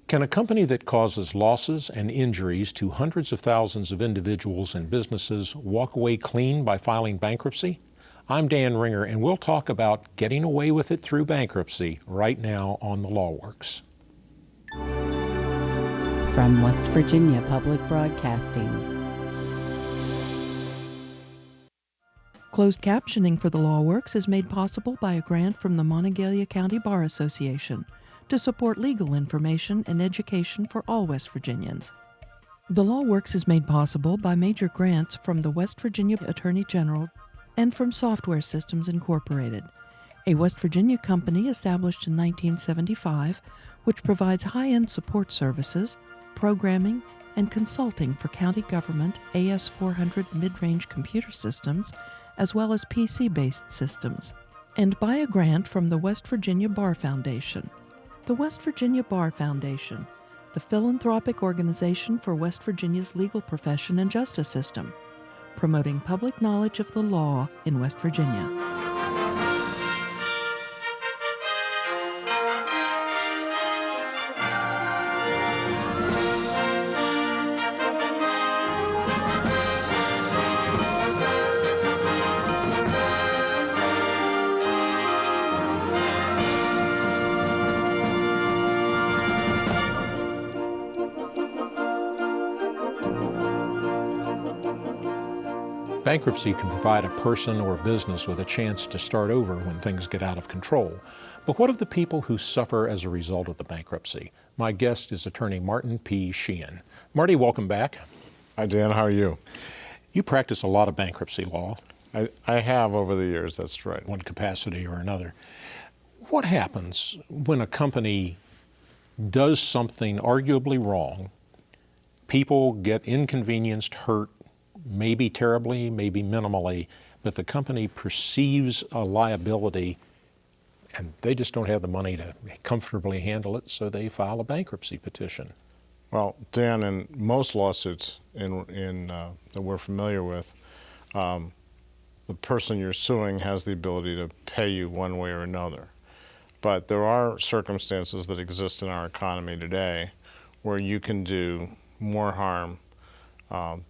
Can a company that causes losses and injuries to hundreds of thousands of individuals and businesses walk away clean by filing bankruptcy? I'm Dan Ringer, and we'll talk about getting away with it through bankruptcy right now on The Law Works. From West Virginia Public Broadcasting. Closed captioning for The Law Works is made possible by a grant from the Monongalia County Bar Association to support legal information and education for all West Virginians. The Law Works is made possible by major grants from the West Virginia Attorney General and from Software Systems Incorporated, a West Virginia company established in 1975 which provides high-end support services, programming, and consulting for county government AS400 mid-range computer systems, as well as PC-based systems, and by a grant from the West Virginia Bar Foundation. The West Virginia Bar Foundation, the philanthropic organization for West Virginia's legal profession and justice system, promoting public knowledge of the law in West Virginia. Bankruptcy can provide a person or business with a chance to start over when things get out of control. But what of the people who suffer as a result of the bankruptcy? My guest is attorney Martin P. Sheehan. Marty, welcome back. Hi, Dan. How are you? You practice a lot of bankruptcy law. I have over the years, that's right. One capacity or another. What happens when a company does something arguably wrong, people get inconvenienced, hurt, maybe terribly, maybe minimally, but the company perceives a liability and they just don't have the money to comfortably handle it, so they file a bankruptcy petition? Well, Dan, in most lawsuits that we're familiar with, the person you're suing has the ability to pay you one way or another. But there are circumstances that exist in our economy today where you can do more harm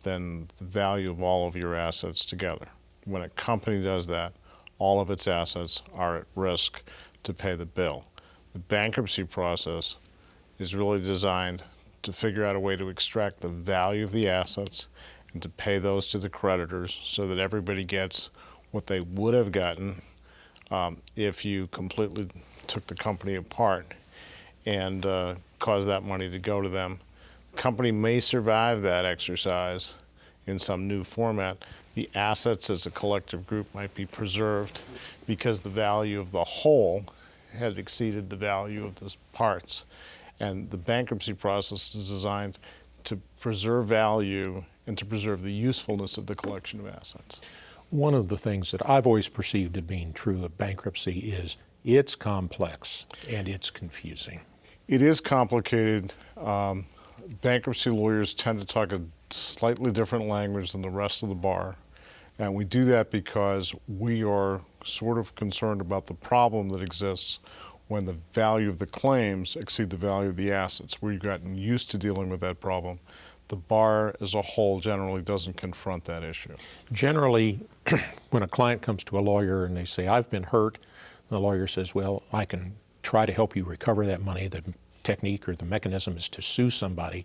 than the value of all of your assets together. When a company does that, all of its assets are at risk to pay the bill. The bankruptcy process is really designed to figure out a way to extract the value of the assets and to pay those to the creditors so that everybody gets what they would have gotten if you completely took the company apart and caused that money to go to them. Company may survive that exercise in some new format. The assets as a collective group might be preserved because the value of the whole had exceeded the value of the parts. And the bankruptcy process is designed to preserve value and to preserve the usefulness of the collection of assets. One of the things that I've always perceived of being true of bankruptcy is it's complex and it's confusing. It is complicated. Bankruptcy lawyers tend to talk a slightly different language than the rest of the bar. And we do that because we are sort of concerned about the problem that exists when the value of the claims exceed the value of the assets. We've gotten used to dealing with that problem. The bar as a whole generally doesn't confront that issue. Generally, when a client comes to a lawyer and they say, I've been hurt, the lawyer says, well, I can try to help you recover that money. The technique or the mechanism is to sue somebody.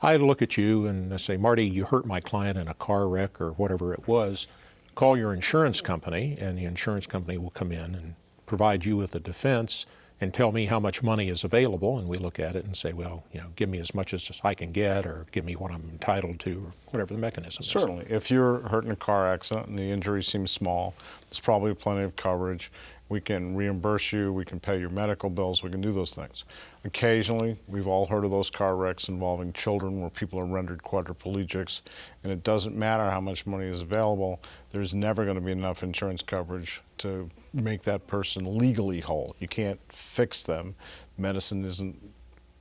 I look at you and I say, Marty, you hurt my client in a car wreck or whatever it was. Call your insurance company, and the insurance company will come in and provide you with a defense and tell me how much money is available. And we look at it and say, well, give me as much as I can get, or give me what I'm entitled to, or whatever the mechanism is. Certainly. If you're hurt in a car accident and the injury seems small, there's probably plenty of coverage. We can reimburse you, we can pay your medical bills, we can do those things. Occasionally, we've all heard of those car wrecks involving children where people are rendered quadriplegics, and it doesn't matter how much money is available, there's never going to be enough insurance coverage to make that person legally whole. You can't fix them. Medicine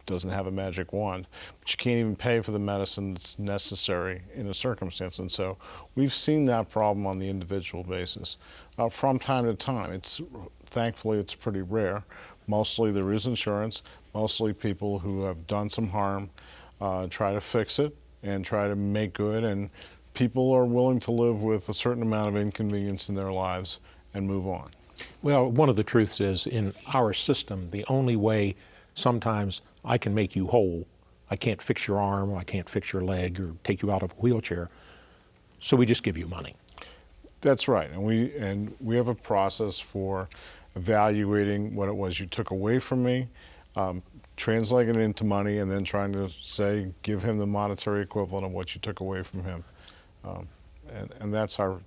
doesn't have a magic wand, but you can't even pay for the medicine that's necessary in a circumstance. And so we've seen that problem on the individual basis from time to time. Thankfully, it's pretty rare. Mostly there is insurance, mostly people who have done some harm, try to fix it and try to make good, and people are willing to live with a certain amount of inconvenience in their lives and move on. Well, one of the truths is in our system, the only way sometimes I can make you whole, I can't fix your arm, I can't fix your leg or take you out of a wheelchair, so we just give you money. That's right, and we have a process for evaluating what it was you took away from me, translating it into money, and then trying to say, give him the monetary equivalent of what you took away from him. And that's our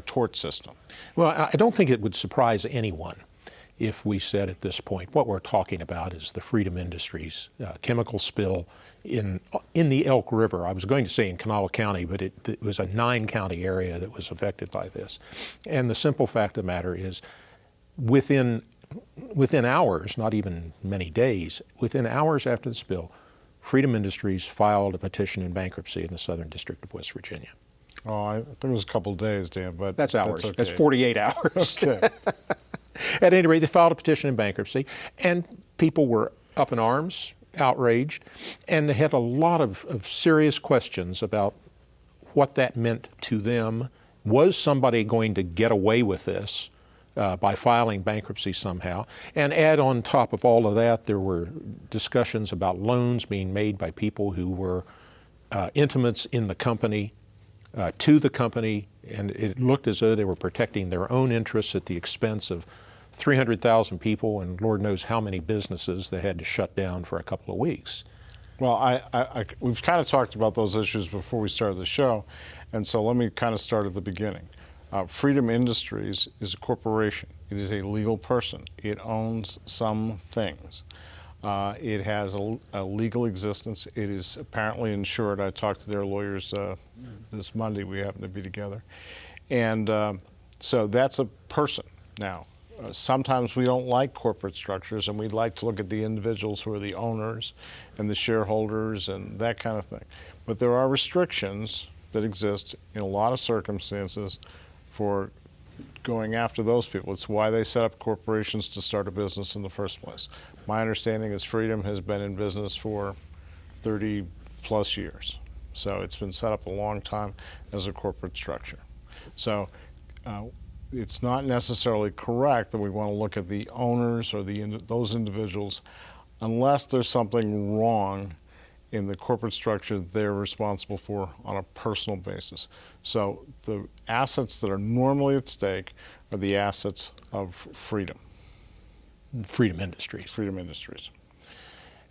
tort system. Well, I don't think it would surprise anyone if we said at this point, what we're talking about is the Freedom Industries chemical spill in the Elk River. I was going to say in Kanawha County, but it was a 9-county area that was affected by this. And the simple fact of the matter is, within hours, not even many days, within hours after the spill, Freedom Industries filed a petition in bankruptcy in the Southern District of West Virginia. Oh, I think it was a couple of days, Dan, but That's hours. okay. That's 48 hours. Okay. At any rate, they filed a petition in bankruptcy, and people were up in arms, outraged, and they had a lot of serious questions about what that meant to them. Was somebody going to get away with this by filing bankruptcy somehow? And add on top of all of that, there were discussions about loans being made by people who were intimates in the company, to the company, and it looked as though they were protecting their own interests at the expense of 300,000 people and Lord knows how many businesses they had to shut down for a couple of weeks. Well, we've kind of talked about those issues before we started the show, and so let me kind of start at the beginning. Freedom Industries is a corporation. It is a legal person. It owns some things. It has a legal existence. It is apparently insured. I talked to their lawyers this Monday. We happen to be together. And so that's a person. Now, sometimes we don't like corporate structures, and we'd like to look at the individuals who are the owners and the shareholders and that kind of thing. But there are restrictions that exist in a lot of circumstances for going after those people. It's why they set up corporations to start a business in the first place. My understanding is Freedom has been in business for 30 plus years. So it's been set up a long time as a corporate structure. So it's not necessarily correct that we want to look at the owners or those individuals unless there's something wrong in the corporate structure they're responsible for on a personal basis. So the assets that are normally at stake are the assets of Freedom. Freedom Industries. Freedom Industries.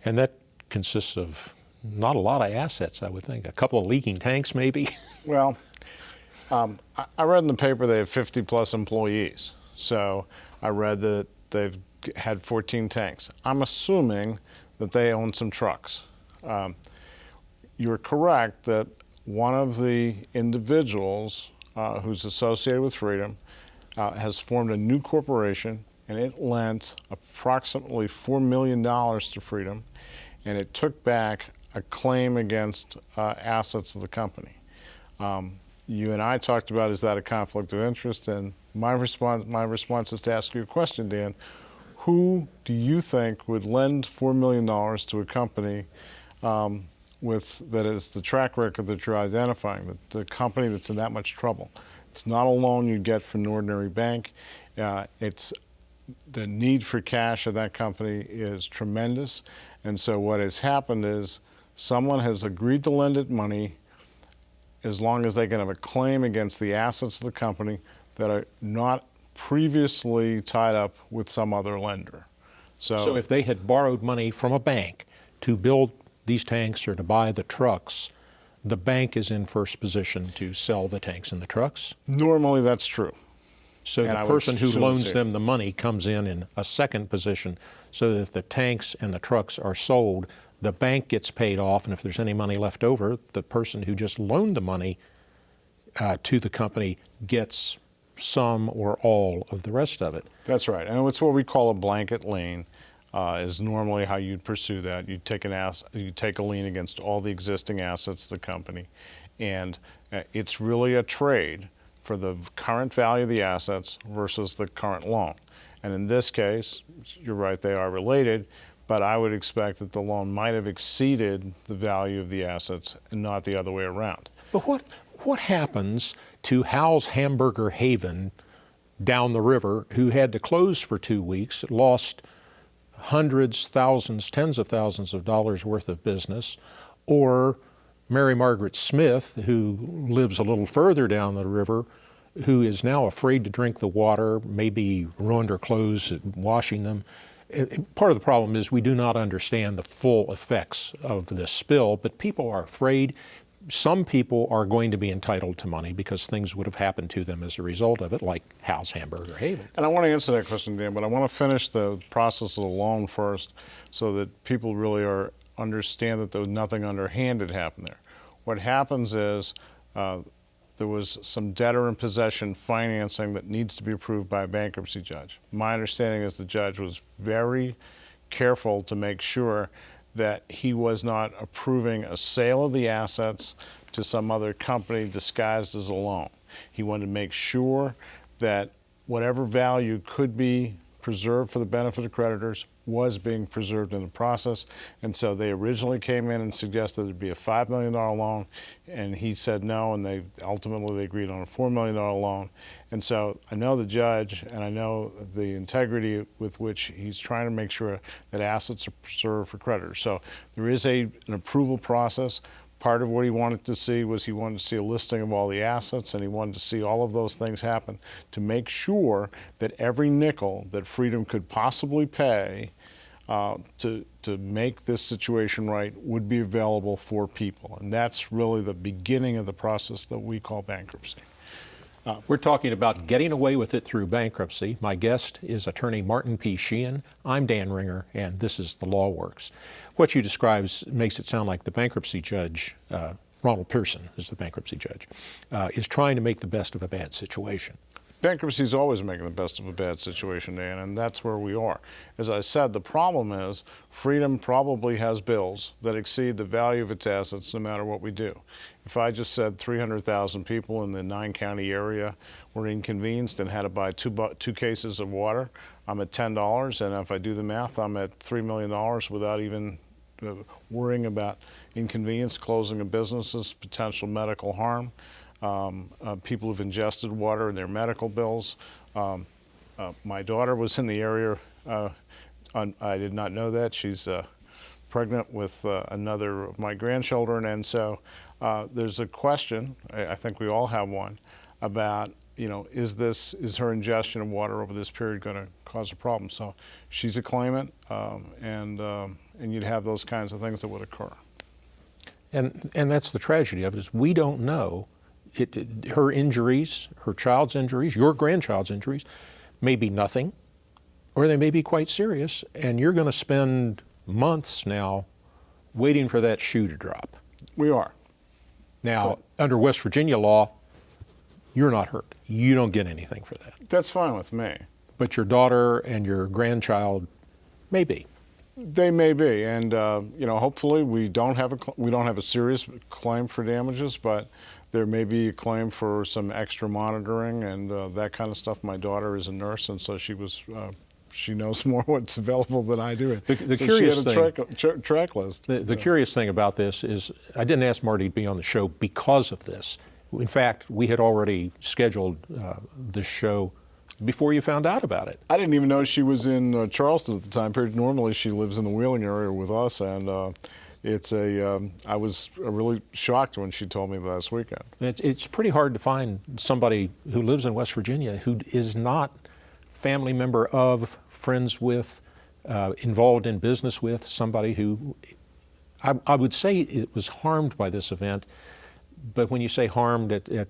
And that consists of not a lot of assets, I would think. A couple of leaking tanks, maybe? Well, I read in the paper they have 50 plus employees. So I read that they've had 14 tanks. I'm assuming that they own some trucks. You're correct that one of the individuals who's associated with Freedom has formed a new corporation, and it lent approximately $4 million to Freedom, and it took back a claim against assets of the company. You and I talked about, is that a conflict of interest? And my response is to ask you a question, Dan. Who do you think would lend $4 million to a company that is the track record that you're identifying, the company that's in that much trouble? It's not a loan you'd get from an ordinary bank. It's the need for cash of that company is tremendous. And so what has happened is someone has agreed to lend it money as long as they can have a claim against the assets of the company that are not previously tied up with some other lender. So if they had borrowed money from a bank to build these tanks or to buy the trucks, the bank is in first position to sell the tanks and the trucks? Normally that's true. So And the I would person who assume loans so. them the money comes in a second position, so that if the tanks and the trucks are sold, the bank gets paid off, and if there's any money left over, the person who just loaned the money to the company gets some or all of the rest of it. That's right, and it's what we call a blanket lien. Is normally how you'd pursue that. You take a lien against all the existing assets of the company, and it's really a trade for the current value of the assets versus the current loan. And in this case, you're right, they are related, but I would expect that the loan might have exceeded the value of the assets and not the other way around. But what happens to Hal's Hamburger Haven down the river, who had to close for 2 weeks, lost hundreds, thousands, tens of thousands of dollars worth of business, or Mary Margaret Smith, who lives a little further down the river, who is now afraid to drink the water, maybe ruined her clothes washing them. Part of the problem is we do not understand the full effects of this spill, but people are afraid. Some people are going to be entitled to money because things would have happened to them as a result of it, like Hal's Hamburger Haven. And I want to answer that question, Dan, but I want to finish the process of the loan first so that people really understand that there was nothing underhand that happened there. What happens is there was some debtor in possession financing that needs to be approved by a bankruptcy judge. My understanding is the judge was very careful to make sure that he was not approving a sale of the assets to some other company disguised as a loan. He wanted to make sure that whatever value could be preserved for the benefit of creditors was being preserved in the process. And so they originally came in and suggested it'd be a $5 million loan, and he said no, and they ultimately agreed on a $4 million loan. And so I know the judge, and I know the integrity with which he's trying to make sure that assets are preserved for creditors. So there is an approval process. Part of what he wanted to see was he wanted to see a listing of all the assets, and he wanted to see all of those things happen to make sure that every nickel that Freedom could possibly pay to make this situation right would be available for people. And that's really the beginning of the process that we call bankruptcy. We're talking about getting away with it through bankruptcy. My guest is attorney Martin P. Sheehan. I'm Dan Ringer, and this is The Law Works. What you describe makes it sound like the bankruptcy judge, Ronald Pearson is the bankruptcy judge, is trying to make the best of a bad situation. Bankruptcy is always making the best of a bad situation, Dan, and that's where we are. As I said, the problem is Freedom probably has bills that exceed the value of its assets no matter what we do. If I just said 300,000 people in the 9-county area were inconvenienced and had to buy two cases of water, I'm at $10, and if I do the math, I'm at $3 million without even worrying about inconvenience, closing of businesses, potential medical harm. People who've ingested water in their medical bills. My daughter was in the area. I did not know that. She's pregnant with another of my grandchildren, and so there's a question, I think we all have one, about, is her ingestion of water over this period going to cause a problem? So she's a claimant, and you'd have those kinds of things that would occur. And that's the tragedy of it, is we don't know. Her injuries, her child's injuries, your grandchild's injuries may be nothing, or they may be quite serious, and you're going to spend months now waiting for that shoe to drop. We are. Now, under West Virginia law, you're not hurt. You don't get anything for that. That's fine with me. But your daughter and your grandchild may be. They may be, and hopefully we don't have a serious claim for damages, but there may be a claim for some extra monitoring and that kind of stuff. My daughter is a nurse, and so she knows more what's available than I do. The so curious she had a thing, track list. The curious thing about this is I didn't ask Marty to be on the show because of this. In fact, we had already scheduled this show before you found out about it. I didn't even know she was in Charleston at the time period. Normally she lives in the Wheeling area with us, and I was really shocked when she told me last weekend. It's pretty hard to find somebody who lives in West Virginia who is not family member of, friends with, involved in business with, somebody who I would say it was harmed by this event, but when you say harmed, it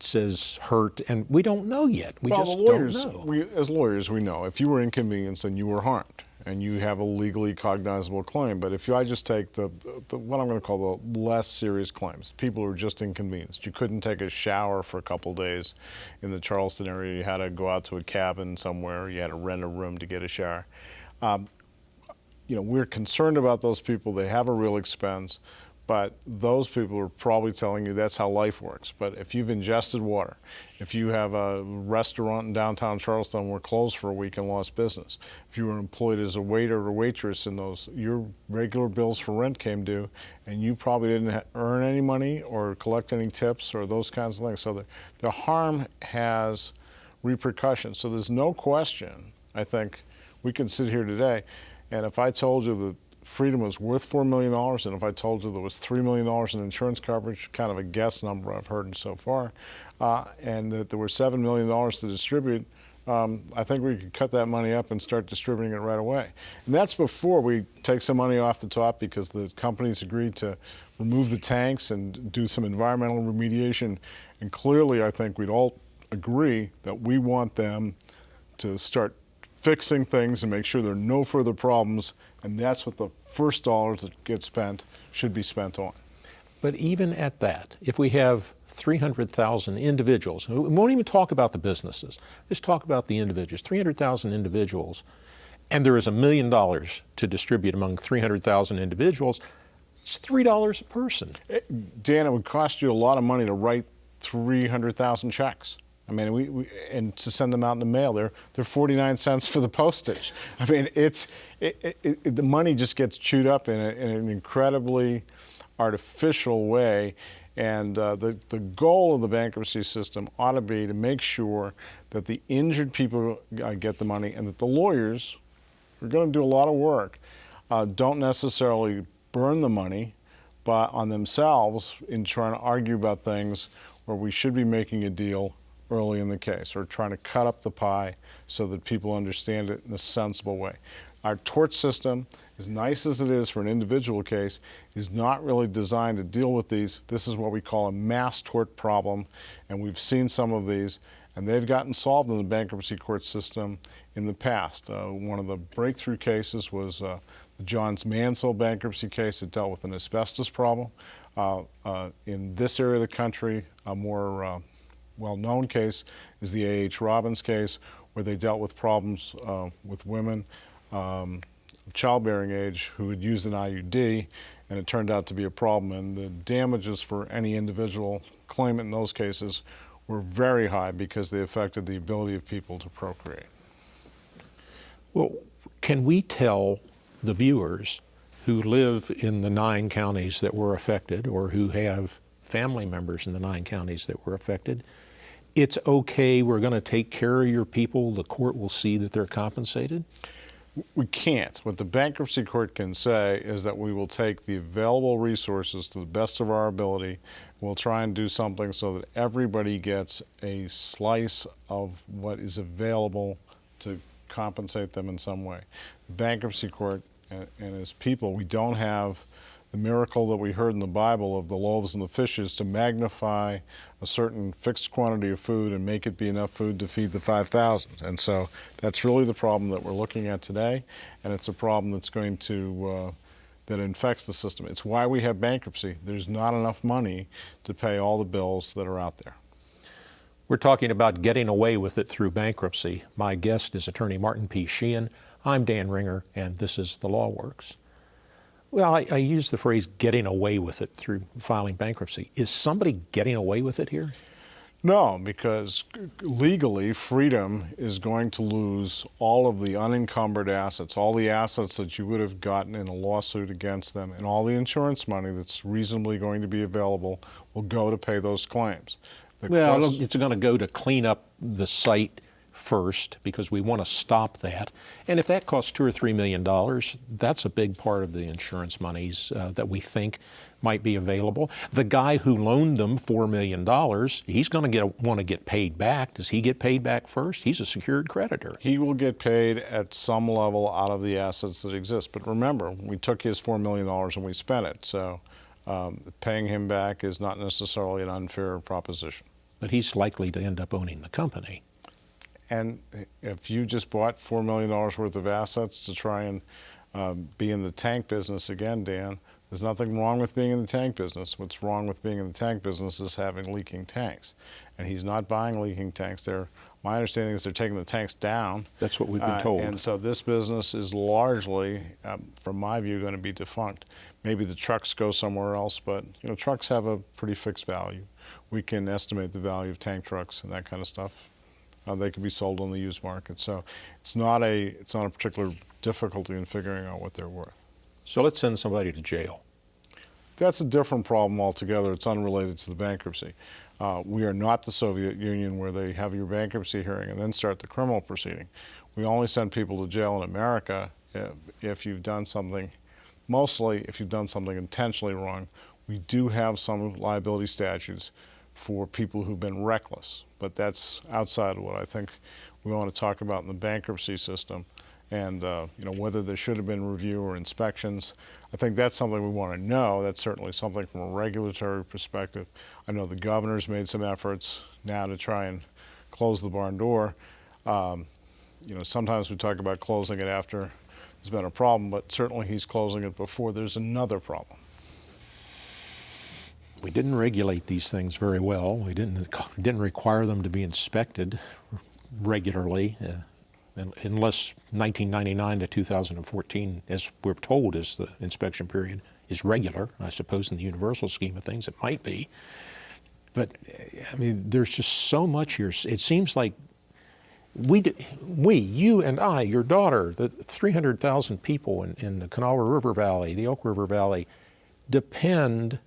says hurt, and we don't know yet. We just don't know. As lawyers, we know. If you were inconvenienced, then you were harmed, and you have a legally cognizable claim. But if I just take the what I'm going to call the less serious claims, people who are just inconvenienced. You couldn't take a shower for a couple days in the Charleston area. You had to go out to a cabin somewhere. You had to rent a room to get a shower. We're concerned about those people. They have a real expense. But those people are probably telling you that's how life works. But if you've ingested water, if you have a restaurant in downtown Charleston were closed for a week and lost business, if you were employed as a waiter or waitress and your regular bills for rent came due, and you probably didn't earn any money or collect any tips or those kinds of things. So the harm has repercussions. So there's no question, I think, we can sit here today, and if I told you that Freedom was worth $4 million, and if I told you there was $3 million in insurance coverage, kind of a guess number I've heard so far, and that there were $7 million to distribute, I think we could cut that money up and start distributing it right away. And that's before we take some money off the top because the companies agreed to remove the tanks and do some environmental remediation. And clearly, I think we'd all agree that we want them to start fixing things and make sure there are no further problems, and that's what the first dollars that get spent should be spent on. But even at that, if we have 300,000 individuals, we won't even talk about the businesses, just talk about the individuals, 300,000 individuals, and there is $1 million to distribute among 300,000 individuals, it's $3 a person. Dan, it would cost you a lot of money to write 300,000 checks. I mean, and to send them out in the mail, they're 49 cents for the postage. I mean, the money just gets chewed up in an incredibly artificial way. And the goal of the bankruptcy system ought to be to make sure that the injured people get the money, and that the lawyers, who are going to do a lot of work, don't necessarily burn the money but on themselves in trying to argue about things where we should be making a deal early in the case, or trying to cut up the pie so that people understand it in a sensible way. Our tort system, as nice as it is for an individual case, is not really designed to deal with these. This is what we call a mass tort problem, and we've seen some of these, and they've gotten solved in the bankruptcy court system in the past. One of the breakthrough cases was the Johns Mansell bankruptcy case that dealt with an asbestos problem. In this area of the country, a more well-known case is the A.H. Robbins case, where they dealt with problems with women of childbearing age who had used an IUD, and it turned out to be a problem. And the damages for any individual claimant in those cases were very high because they affected the ability of people to procreate. Well, can we tell the viewers who live in the 9 counties that were affected, or who have family members in the 9 counties that were affected, it's okay, we're going to take care of your people, the court will see that they're compensated? We can't. What the bankruptcy court can say is that we will take the available resources to the best of our ability. We'll try and do something so that everybody gets a slice of what is available to compensate them in some way. The bankruptcy court and as people, we don't have the miracle that we heard in the Bible of the loaves and the fishes to magnify a certain fixed quantity of food and make it be enough food to feed the 5,000. And so that's really the problem that we're looking at today, and it's a problem that's going to, that infects the system. It's why we have bankruptcy. There's not enough money to pay all the bills that are out there. We're talking about getting away with it through bankruptcy. My guest is attorney Martin P. Sheehan. I'm Dan Ringer, and this is The Law Works. Well, I use the phrase getting away with it through filing bankruptcy. Is somebody getting away with it here? No, because legally, Freedom is going to lose all of the unencumbered assets, all the assets that you would have gotten in a lawsuit against them, and all the insurance money that's reasonably going to be available will go to pay those claims. Well, it's going to go to clean up the site first, because we want to stop that. And if that costs $2 or $3 million, that's a big part of the insurance monies that we think might be available. The guy who loaned them $4 million, he's going to want to get paid back. Does he get paid back first? He's a secured creditor. He will get paid at some level out of the assets that exist. But remember, we took his $4 million and we spent it. So paying him back is not necessarily an unfair proposition. But he's likely to end up owning the company. And if you just bought $4 million worth of assets to try and be in the tank business again, Dan, there's nothing wrong with being in the tank business. What's wrong with being in the tank business is having leaking tanks. And he's not buying leaking tanks. They're My understanding is they're taking the tanks down. That's what we've been told. And so this business is largely, from my view, going to be defunct. Maybe the trucks go somewhere else, but trucks have a pretty fixed value. We can estimate the value of tank trucks and that kind of stuff. They can be sold on the used market. So it's not a particular difficulty in figuring out what they're worth. So let's send somebody to jail. That's a different problem altogether. It's unrelated to the bankruptcy. We are not the Soviet Union where they have your bankruptcy hearing and then start the criminal proceeding. We only send people to jail in America if you've done something, mostly if you've done something intentionally wrong. We do have some liability statutes for people who've been reckless, but that's outside of what I think we want to talk about in the bankruptcy system. And whether there should have been review or inspections, I think that's something we want to know. That's certainly something from a regulatory perspective. I know the governor's made some efforts now to try and close the barn door. Sometimes we talk about closing it after there's been a problem, but certainly he's closing it before there's another problem. We didn't regulate these things very well. We didn't require them to be inspected regularly. Unless 1999 to 2014, as we're told, is the inspection period, is regular. I suppose in the universal scheme of things it might be. But, I mean, there's just so much here. It seems like you and I, your daughter, the 300,000 people in the Kanawha River Valley, the Oak River Valley, depend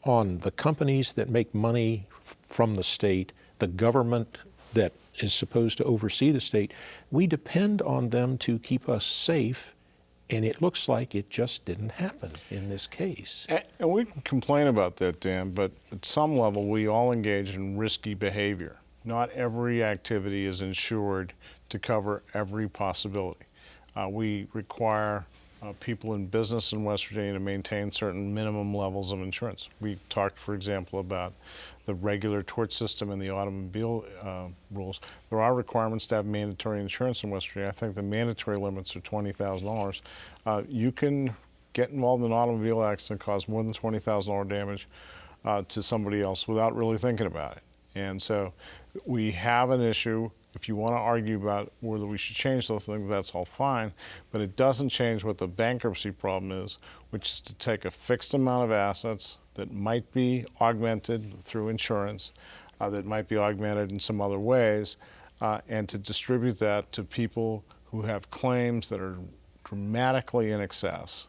on the companies that make money from the state, the government that is supposed to oversee the state. We depend on them to keep us safe, and it looks like it just didn't happen in this case. And we can complain about that, Dan, but at some level we all engage in risky behavior. Not every activity is insured to cover every possibility. We require people in business in West Virginia to maintain certain minimum levels of insurance. We talked, for example, about the regular tort system and the automobile rules. There are requirements to have mandatory insurance in West Virginia. I think the mandatory limits are $20,000. You can get involved in an automobile accident, cause more than $20,000 damage to somebody else without really thinking about it. And so we have an issue. If you want to argue about whether we should change those things, that's all fine, but it doesn't change what the bankruptcy problem is, which is to take a fixed amount of assets that might be augmented through insurance, that might be augmented in some other ways, and to distribute that to people who have claims that are dramatically in excess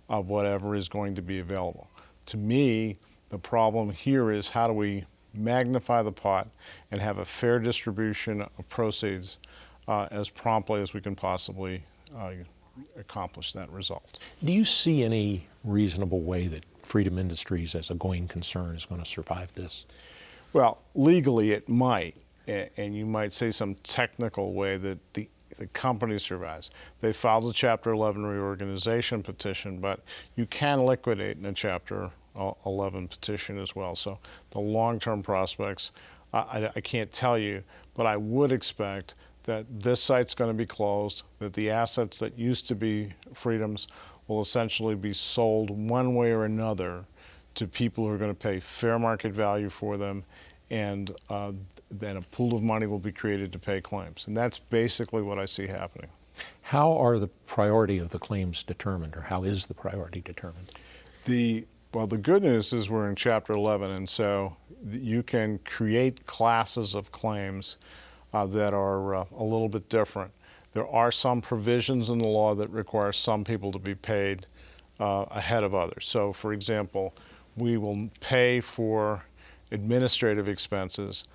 of whatever is going to be available. To me, the problem here is how do we magnify the pot and have a fair distribution of proceeds as promptly as we can possibly accomplish that result. Do you see any reasonable way that Freedom Industries as a going concern is going to survive this? Well, legally it might, and you might say some technical way that the company survives. They filed a Chapter 11 reorganization petition, but you can liquidate in a Chapter 11 petition as well. So the long-term prospects, I can't tell you, but I would expect that this site's going to be closed, that the assets that used to be Freedom's will essentially be sold one way or another to people who are going to pay fair market value for them, and then a pool of money will be created to pay claims. And that's basically what I see happening. How are the priority of the claims determined, or how is the priority determined? Well, the good news is we're in Chapter 11, and so you can create classes of claims that are a little bit different. There are some provisions in the law that require some people to be paid ahead of others. So, for example, we will pay for administrative expenses,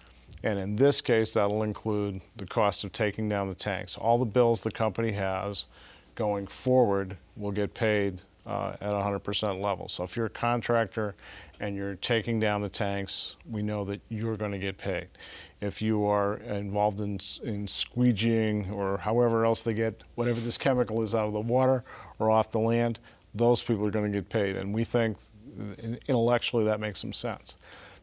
and in this case, that'll include the cost of taking down the tanks. All the bills the company has going forward will get paid at 100% level. So if you're a contractor and you're taking down the tanks, we know that you're going to get paid. If you are involved in squeegeeing or however else they get whatever this chemical is out of the water or off the land, those people are going to get paid. And we think intellectually that makes some sense.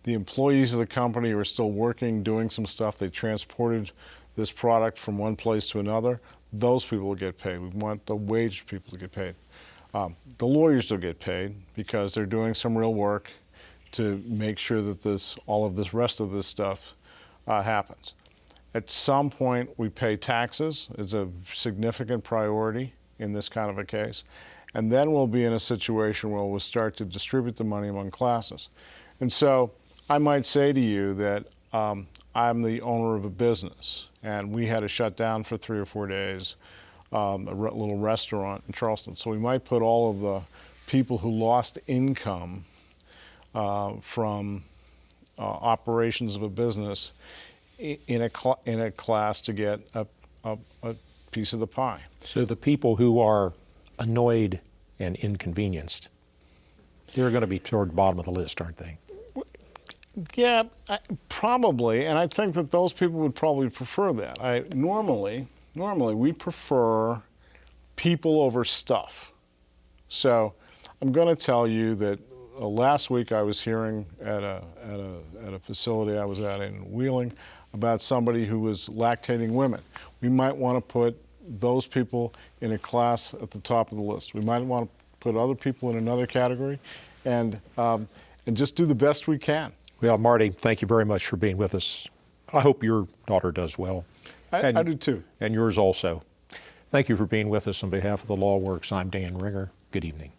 The employees of the company are still working, doing some stuff. They transported this product from one place to another. Those people will get paid. We want the wage people to get paid. The lawyers will get paid because they're doing some real work to make sure that all of this rest of this stuff happens. At some point, we pay taxes. It's a significant priority in this kind of a case. And then we'll be in a situation where we'll start to distribute the money among classes. And so I might say to you that I'm the owner of a business, and we had to shut down for 3 or 4 days, little restaurant in Charleston. So we might put all of the people who lost income from operations of a business in a class to get a piece of the pie. So the people who are annoyed and inconvenienced, they're going to be toward the bottom of the list, aren't they? Yeah, probably, and I think that those people would probably prefer that. Normally we prefer people over stuff. So I'm going to tell you that last week I was hearing at a facility I was at in Wheeling about somebody who was lactating women. We might want to put those people in a class at the top of the list. We might want to put other people in another category, and just do the best we can. Well, Marty, thank you very much for being with us. I hope your daughter does well. I do too. And yours also. Thank you for being with us on behalf of the Law Works. I'm Dan Ringer. Good evening.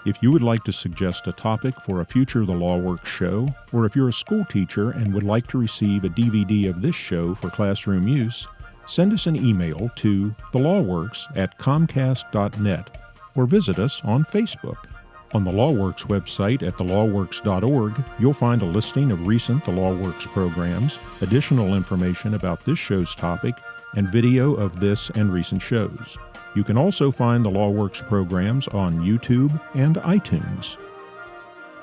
If you would like to suggest a topic for a future The Law Works show, or if you're a school teacher and would like to receive a DVD of this show for classroom use, send us an email to thelawworks@comcast.net or visit us on Facebook. On the Law Works website at thelawworks.org, you'll find a listing of recent The Law Works programs, additional information about this show's topic, and video of this and recent shows. You can also find the Law Works programs on YouTube and iTunes.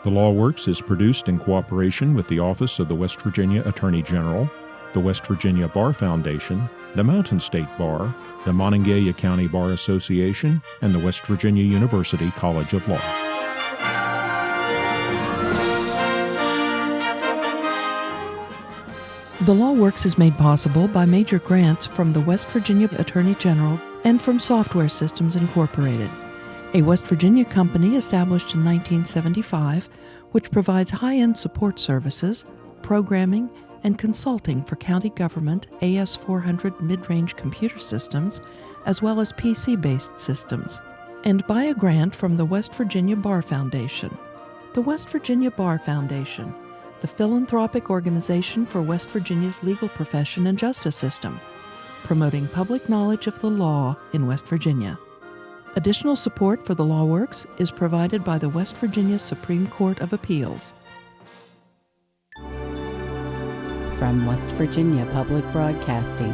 The Law Works is produced in cooperation with the Office of the West Virginia Attorney General, the West Virginia Bar Foundation, the Mountain State Bar, the Monongalia County Bar Association, and the West Virginia University College of Law. The Law Works is made possible by major grants from the West Virginia Attorney General and from Software Systems Incorporated, a West Virginia company established in 1975, which provides high-end support services, programming, and consulting for county government AS400 mid-range computer systems, as well as PC-based systems, and by a grant from the West Virginia Bar Foundation. The West Virginia Bar Foundation, the philanthropic organization for West Virginia's legal profession and justice system, promoting public knowledge of the law in West Virginia. Additional support for the Law Works is provided by the West Virginia Supreme Court of Appeals. From West Virginia Public Broadcasting,